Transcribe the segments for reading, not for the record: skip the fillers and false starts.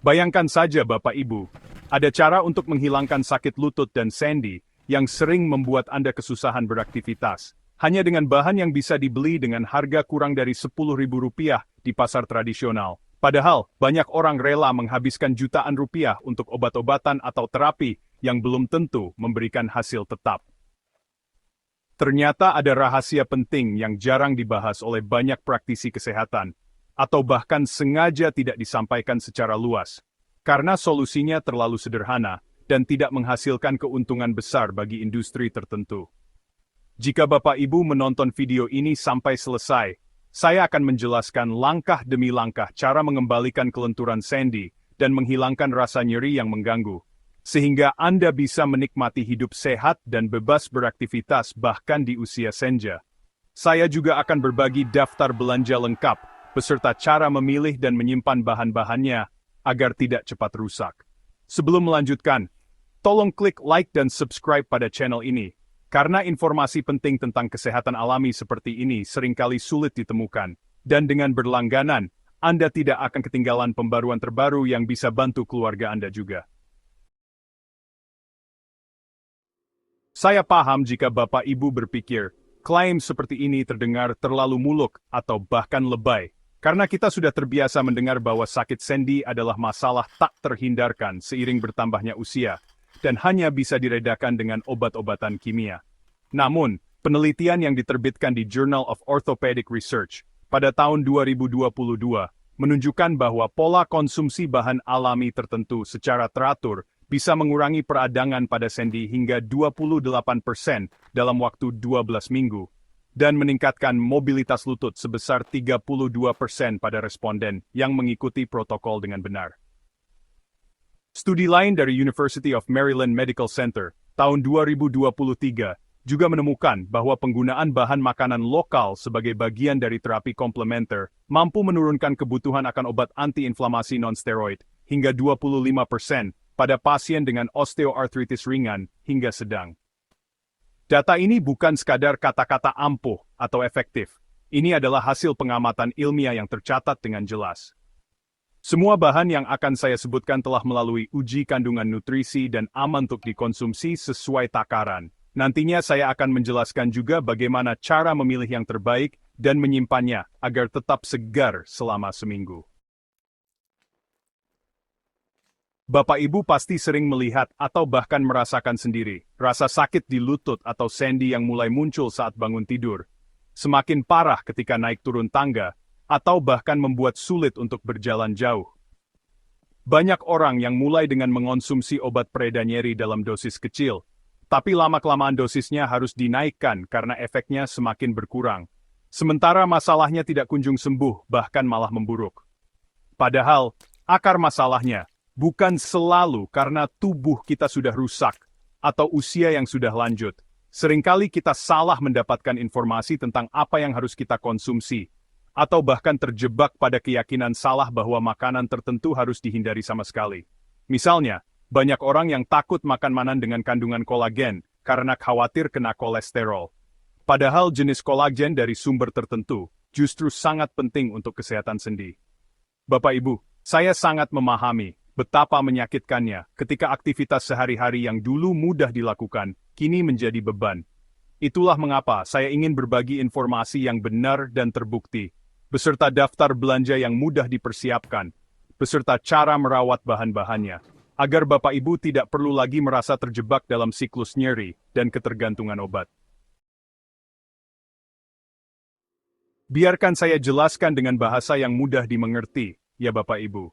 Bayangkan saja Bapak Ibu, ada cara untuk menghilangkan sakit lutut dan sendi yang sering membuat Anda kesusahan beraktivitas, hanya dengan bahan yang bisa dibeli dengan harga kurang dari Rp10.000 di pasar tradisional. Padahal, banyak orang rela menghabiskan jutaan rupiah untuk obat-obatan atau terapi yang belum tentu memberikan hasil tetap. Ternyata ada rahasia penting yang jarang dibahas oleh banyak praktisi kesehatan, atau bahkan sengaja tidak disampaikan secara luas, karena solusinya terlalu sederhana dan tidak menghasilkan keuntungan besar bagi industri tertentu. Jika Bapak Ibu menonton video ini sampai selesai, saya akan menjelaskan langkah demi langkah cara mengembalikan kelenturan sendi dan menghilangkan rasa nyeri yang mengganggu, sehingga Anda bisa menikmati hidup sehat dan bebas beraktivitas bahkan di usia senja. Saya juga akan berbagi daftar belanja lengkap, beserta cara memilih dan menyimpan bahan-bahannya agar tidak cepat rusak. Sebelum melanjutkan, tolong klik like dan subscribe pada channel ini, karena informasi penting tentang kesehatan alami seperti ini seringkali sulit ditemukan, dan dengan berlangganan, Anda tidak akan ketinggalan pembaruan terbaru yang bisa bantu keluarga Anda juga. Saya paham jika Bapak Ibu berpikir, klaim seperti ini terdengar terlalu muluk atau bahkan lebay, karena kita sudah terbiasa mendengar bahwa sakit sendi adalah masalah tak terhindarkan seiring bertambahnya usia, dan hanya bisa diredakan dengan obat-obatan kimia. Namun, penelitian yang diterbitkan di Journal of Orthopedic Research pada tahun 2022 menunjukkan bahwa pola konsumsi bahan alami tertentu secara teratur bisa mengurangi peradangan pada sendi hingga 28% dalam waktu 12 minggu, dan meningkatkan mobilitas lutut sebesar 32% pada responden yang mengikuti protokol dengan benar. Studi lain dari University of Maryland Medical Center tahun 2023 juga menemukan bahwa penggunaan bahan makanan lokal sebagai bagian dari terapi komplementer mampu menurunkan kebutuhan akan obat antiinflamasi non-steroid hingga 25% pada pasien dengan osteoartritis ringan hingga sedang. Data ini bukan sekadar kata-kata ampuh atau efektif. Ini adalah hasil pengamatan ilmiah yang tercatat dengan jelas. Semua bahan yang akan saya sebutkan telah melalui uji kandungan nutrisi dan aman untuk dikonsumsi sesuai takaran. Nantinya saya akan menjelaskan juga bagaimana cara memilih yang terbaik dan menyimpannya agar tetap segar selama seminggu. Bapak Ibu pasti sering melihat atau bahkan merasakan sendiri rasa sakit di lutut atau sendi yang mulai muncul saat bangun tidur, semakin parah ketika naik turun tangga, atau bahkan membuat sulit untuk berjalan jauh. Banyak orang yang mulai dengan mengonsumsi obat pereda nyeri dalam dosis kecil, tapi lama-kelamaan dosisnya harus dinaikkan karena efeknya semakin berkurang. Sementara masalahnya tidak kunjung sembuh, bahkan malah memburuk. Padahal, akar masalahnya bukan selalu karena tubuh kita sudah rusak atau usia yang sudah lanjut. Seringkali kita salah mendapatkan informasi tentang apa yang harus kita konsumsi, atau bahkan terjebak pada keyakinan salah bahwa makanan tertentu harus dihindari sama sekali. Misalnya, banyak orang yang takut makan makanan dengan kandungan kolagen karena khawatir kena kolesterol. Padahal jenis kolagen dari sumber tertentu justru sangat penting untuk kesehatan sendi. Bapak Ibu, saya sangat memahami betapa menyakitkannya ketika aktivitas sehari-hari yang dulu mudah dilakukan, kini menjadi beban. Itulah mengapa saya ingin berbagi informasi yang benar dan terbukti, beserta daftar belanja yang mudah dipersiapkan, beserta cara merawat bahan-bahannya, agar Bapak Ibu tidak perlu lagi merasa terjebak dalam siklus nyeri dan ketergantungan obat. Biarkan saya jelaskan dengan bahasa yang mudah dimengerti, ya Bapak Ibu.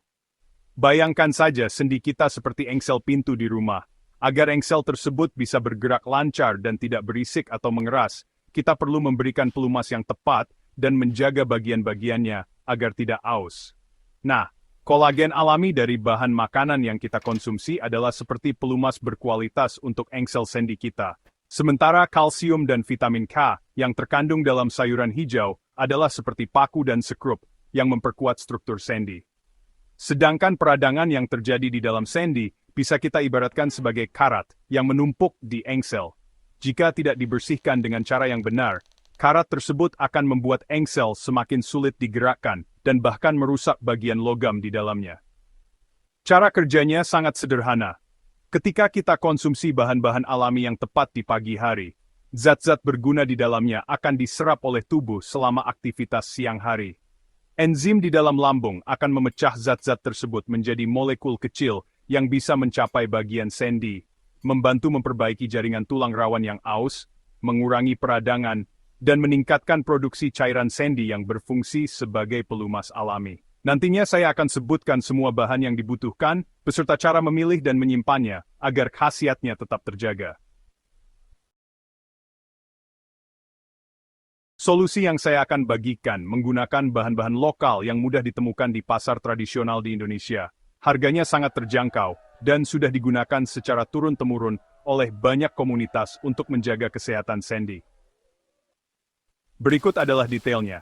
Bayangkan saja sendi kita seperti engsel pintu di rumah. Agar engsel tersebut bisa bergerak lancar dan tidak berisik atau mengeras, kita perlu memberikan pelumas yang tepat dan menjaga bagian-bagiannya agar tidak aus. Nah, kolagen alami dari bahan makanan yang kita konsumsi adalah seperti pelumas berkualitas untuk engsel sendi kita. Sementara kalsium dan vitamin K yang terkandung dalam sayuran hijau adalah seperti paku dan sekrup yang memperkuat struktur sendi. Sedangkan peradangan yang terjadi di dalam sendi bisa kita ibaratkan sebagai karat yang menumpuk di engsel. Jika tidak dibersihkan dengan cara yang benar, karat tersebut akan membuat engsel semakin sulit digerakkan dan bahkan merusak bagian logam di dalamnya. Cara kerjanya sangat sederhana. Ketika kita konsumsi bahan-bahan alami yang tepat di pagi hari, zat-zat berguna di dalamnya akan diserap oleh tubuh selama aktivitas siang hari. Enzim di dalam lambung akan memecah zat-zat tersebut menjadi molekul kecil yang bisa mencapai bagian sendi, membantu memperbaiki jaringan tulang rawan yang aus, mengurangi peradangan, dan meningkatkan produksi cairan sendi yang berfungsi sebagai pelumas alami. Nantinya saya akan sebutkan semua bahan yang dibutuhkan, beserta cara memilih dan menyimpannya, agar khasiatnya tetap terjaga. Solusi yang saya akan bagikan menggunakan bahan-bahan lokal yang mudah ditemukan di pasar tradisional di Indonesia. Harganya sangat terjangkau, dan sudah digunakan secara turun-temurun oleh banyak komunitas untuk menjaga kesehatan sendi. Berikut adalah detailnya.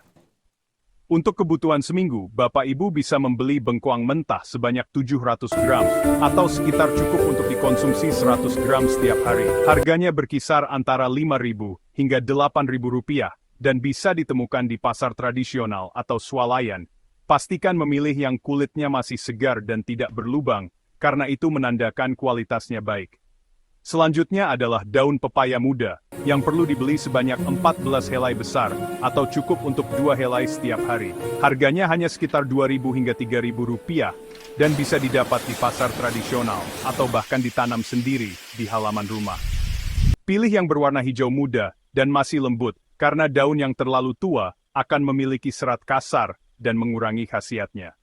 Untuk kebutuhan seminggu, Bapak Ibu bisa membeli bengkoang mentah sebanyak 700 gram, atau sekitar cukup untuk dikonsumsi 100 gram setiap hari. Harganya berkisar antara Rp5.000 hingga Rp8.000, dan bisa ditemukan di pasar tradisional atau swalayan. Pastikan memilih yang kulitnya masih segar dan tidak berlubang, karena itu menandakan kualitasnya baik. Selanjutnya adalah daun pepaya muda, yang perlu dibeli sebanyak 14 helai besar, atau cukup untuk 2 helai setiap hari. Harganya hanya sekitar Rp2.000 hingga Rp3.000, dan bisa didapat di pasar tradisional, atau bahkan ditanam sendiri di halaman rumah. Pilih yang berwarna hijau muda, dan masih lembut, karena daun yang terlalu tua akan memiliki serat kasar dan mengurangi khasiatnya.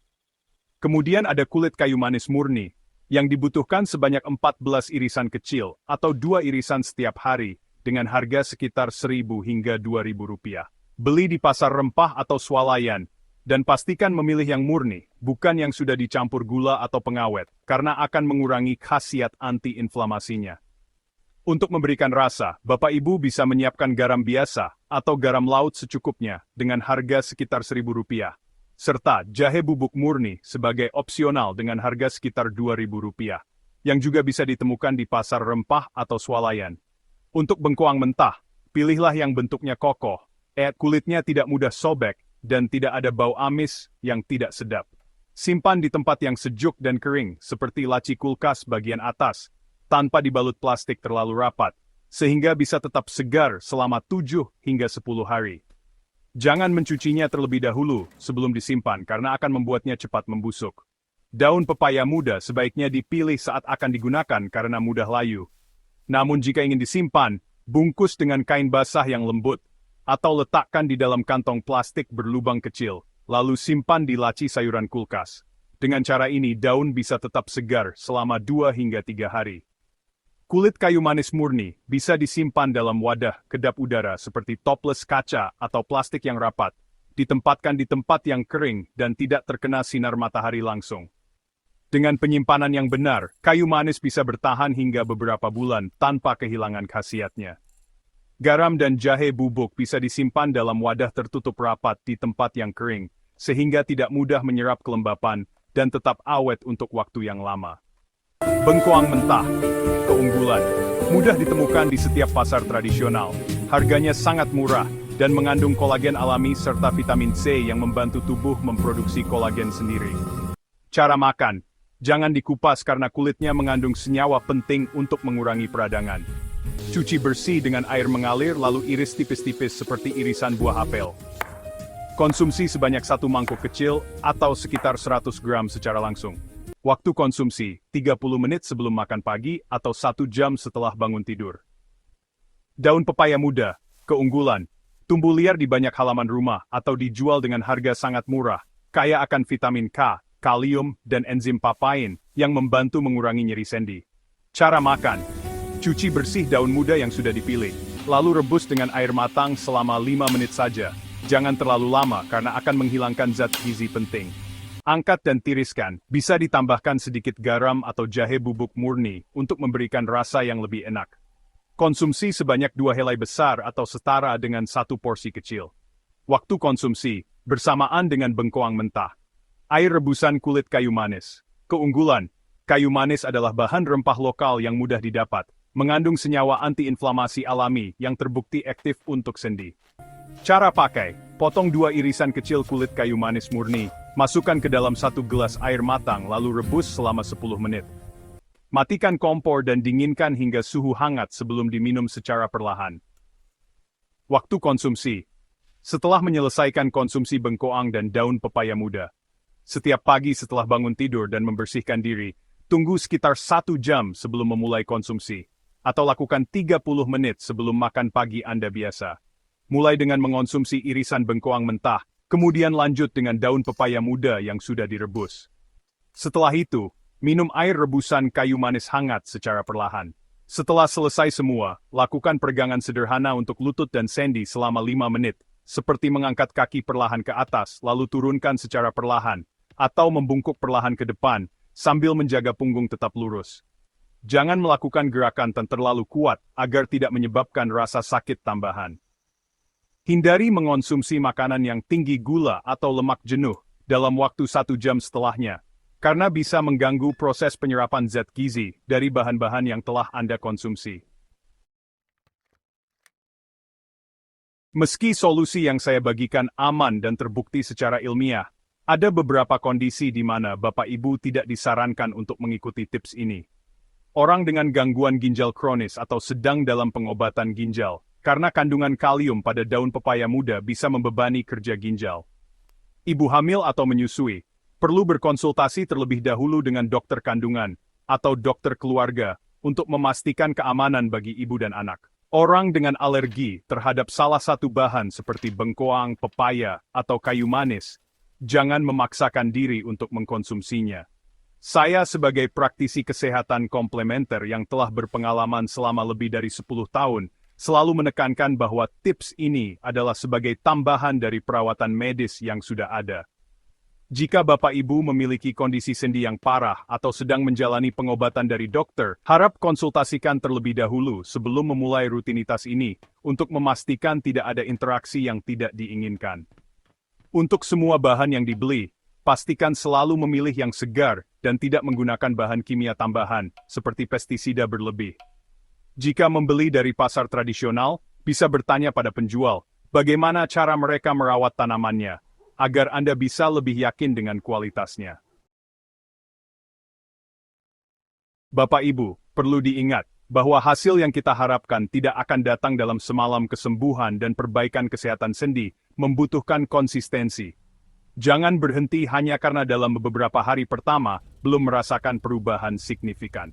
Kemudian ada kulit kayu manis murni, yang dibutuhkan sebanyak 14 irisan kecil atau 2 irisan setiap hari dengan harga sekitar Rp1.000 hingga Rp2.000. Beli di pasar rempah atau swalayan, dan pastikan memilih yang murni, bukan yang sudah dicampur gula atau pengawet, karena akan mengurangi khasiat anti-inflamasinya. Untuk memberikan rasa, Bapak Ibu bisa menyiapkan garam biasa atau garam laut secukupnya dengan harga sekitar Rp1.000. Serta jahe bubuk murni sebagai opsional dengan harga sekitar Rp2.000, yang juga bisa ditemukan di pasar rempah atau swalayan. Untuk bengkoang mentah, pilihlah yang bentuknya kokoh, kulitnya tidak mudah sobek, dan tidak ada bau amis yang tidak sedap. Simpan di tempat yang sejuk dan kering, seperti laci kulkas bagian atas, tanpa dibalut plastik terlalu rapat, sehingga bisa tetap segar selama 7 hingga 10 hari. Jangan mencucinya terlebih dahulu sebelum disimpan karena akan membuatnya cepat membusuk. Daun pepaya muda sebaiknya dipilih saat akan digunakan karena mudah layu. Namun jika ingin disimpan, bungkus dengan kain basah yang lembut, atau letakkan di dalam kantong plastik berlubang kecil, lalu simpan di laci sayuran kulkas. Dengan cara ini daun bisa tetap segar selama 2 hingga 3 hari. Kulit kayu manis murni bisa disimpan dalam wadah kedap udara seperti toples kaca atau plastik yang rapat, ditempatkan di tempat yang kering dan tidak terkena sinar matahari langsung. Dengan penyimpanan yang benar, kayu manis bisa bertahan hingga beberapa bulan tanpa kehilangan khasiatnya. Garam dan jahe bubuk bisa disimpan dalam wadah tertutup rapat di tempat yang kering, sehingga tidak mudah menyerap kelembapan dan tetap awet untuk waktu yang lama. Bengkoang mentah, keunggulan, mudah ditemukan di setiap pasar tradisional, harganya sangat murah, dan mengandung kolagen alami serta vitamin C yang membantu tubuh memproduksi kolagen sendiri. Cara makan, jangan dikupas karena kulitnya mengandung senyawa penting untuk mengurangi peradangan. Cuci bersih dengan air mengalir lalu iris tipis-tipis seperti irisan buah apel. Konsumsi sebanyak 1 mangkuk kecil atau sekitar 100 gram secara langsung. Waktu konsumsi, 30 menit sebelum makan pagi atau 1 jam setelah bangun tidur. Daun pepaya muda, keunggulan, tumbuh liar di banyak halaman rumah atau dijual dengan harga sangat murah, kaya akan vitamin K, kalium, dan enzim papain yang membantu mengurangi nyeri sendi. Cara makan, cuci bersih daun muda yang sudah dipilih, lalu rebus dengan air matang selama 5 menit saja. Jangan terlalu lama karena akan menghilangkan zat gizi penting. Angkat dan tiriskan, bisa ditambahkan sedikit garam atau jahe bubuk murni untuk memberikan rasa yang lebih enak. Konsumsi sebanyak 2 helai besar atau setara dengan 1 porsi kecil. Waktu konsumsi, bersamaan dengan bengkoang mentah. Air rebusan kulit kayu manis. Keunggulan, kayu manis adalah bahan rempah lokal yang mudah didapat, mengandung senyawa antiinflamasi alami yang terbukti aktif untuk sendi. Cara pakai, potong 2 irisan kecil kulit kayu manis murni, Masukkan ke dalam 1 gelas air matang lalu rebus selama 10 menit. Matikan kompor dan dinginkan hingga suhu hangat sebelum diminum secara perlahan. Waktu konsumsi. Setelah menyelesaikan konsumsi bengkoang dan daun pepaya muda. Setiap pagi setelah bangun tidur dan membersihkan diri, tunggu sekitar 1 jam sebelum memulai konsumsi. Atau lakukan 30 menit sebelum makan pagi Anda biasa. Mulai dengan mengonsumsi irisan bengkoang mentah, kemudian lanjut dengan daun pepaya muda yang sudah direbus. Setelah itu, minum air rebusan kayu manis hangat secara perlahan. Setelah selesai semua, lakukan peregangan sederhana untuk lutut dan sendi selama 5 menit, seperti mengangkat kaki perlahan ke atas lalu turunkan secara perlahan, atau membungkuk perlahan ke depan, sambil menjaga punggung tetap lurus. Jangan melakukan gerakan yang terlalu kuat agar tidak menyebabkan rasa sakit tambahan. Hindari mengonsumsi makanan yang tinggi gula atau lemak jenuh dalam waktu 1 jam setelahnya, karena bisa mengganggu proses penyerapan zat gizi dari bahan-bahan yang telah Anda konsumsi. Meski solusi yang saya bagikan aman dan terbukti secara ilmiah, ada beberapa kondisi di mana Bapak Ibu tidak disarankan untuk mengikuti tips ini. Orang dengan gangguan ginjal kronis atau sedang dalam pengobatan ginjal, karena kandungan kalium pada daun pepaya muda bisa membebani kerja ginjal. Ibu hamil atau menyusui, perlu berkonsultasi terlebih dahulu dengan dokter kandungan atau dokter keluarga untuk memastikan keamanan bagi ibu dan anak. Orang dengan alergi terhadap salah satu bahan seperti bengkoang, pepaya, atau kayu manis, jangan memaksakan diri untuk mengkonsumsinya. Saya sebagai praktisi kesehatan komplementer yang telah berpengalaman selama lebih dari 10 tahun, selalu menekankan bahwa tips ini adalah sebagai tambahan dari perawatan medis yang sudah ada. Jika Bapak Ibu memiliki kondisi sendi yang parah atau sedang menjalani pengobatan dari dokter, harap konsultasikan terlebih dahulu sebelum memulai rutinitas ini untuk memastikan tidak ada interaksi yang tidak diinginkan. Untuk semua bahan yang dibeli, pastikan selalu memilih yang segar dan tidak menggunakan bahan kimia tambahan seperti pestisida berlebih. Jika membeli dari pasar tradisional, bisa bertanya pada penjual, bagaimana cara mereka merawat tanamannya, agar Anda bisa lebih yakin dengan kualitasnya. Bapak Ibu, perlu diingat, bahwa hasil yang kita harapkan tidak akan datang dalam semalam. Kesembuhan dan perbaikan kesehatan sendi, membutuhkan konsistensi. Jangan berhenti hanya karena dalam beberapa hari pertama, belum merasakan perubahan signifikan.